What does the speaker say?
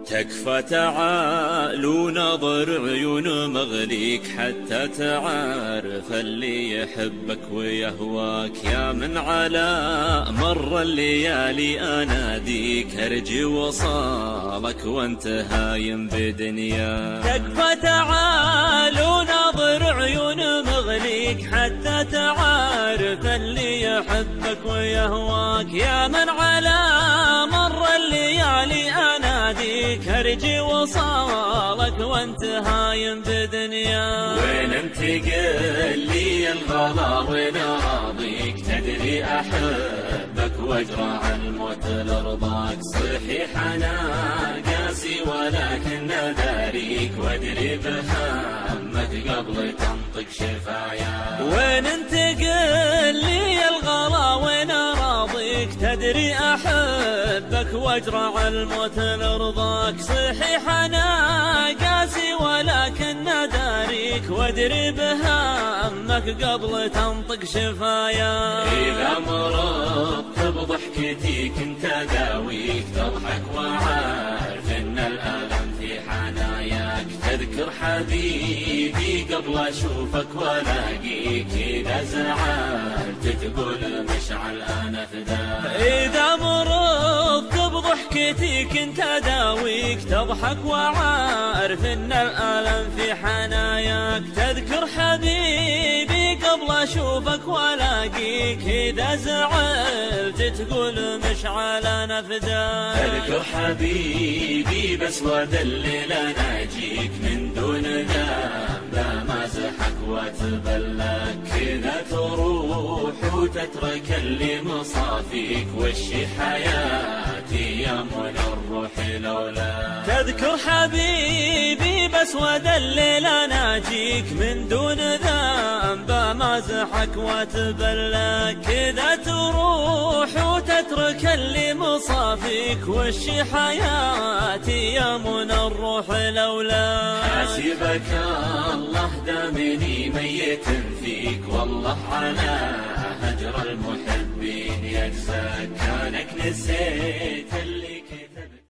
تكفى تعال ونظر عيون مغليك حتى تعرف اللي يحبك ويهواك. يا من على مر الليالي اناديك ارجي وصالك وانت هايم بدنياك. تكفى تعال ونظر عيون مغليك حتى تعرف اللي يحبك ويهواك. يا من على مر الليالي اناديك ارجي وصالك وانت هايم بدنياك. وين انت قل لي الغلا وين راضيك؟ تدري احبك واجرع الموت لرضاك. صحيح انا قاسي ولكن داريك وادري بهمك قبل تنطق شفاياك. وين انت قل لي الغلا وين راضيك؟ تدري احبك واجرع الموت لرضاك. صحيح انا قاسي ولكن داريك وادري بهمك قبل تنطق شفاياك. اذا مرضت بضحكتي كنت اداويك تضحك وعارف ان الالم في حناياك. تذكر حبيبي قبل اشوفك والاقيك. اذا زعلت تقول مشعل انا فداك. اذا مرضت بضحكتي كنت اداويك تضحك وعارف ان الالم في حناياك. تذكر حبيبي قبل اشوفك والاقيك. اذا زعلت تقول مشعل انا فداك. تذكر حبيبي بس وادلل اناجيك من دون ذنب مازحك واتبلك. كذا تروح وتترك اللي مصافيك وشي حياتي يا من الروح لولاك. تذكر حبيبي بس ودلل اناجيك من دون ذنب مازحك واتبلك. كذا تروح وتترك اللي مصافيك وشي حياتي يا من الروح لولاك. حاسبك الله دامني ميت فيك والله على هجر المحبين يجزاك. كانك نسيت اللي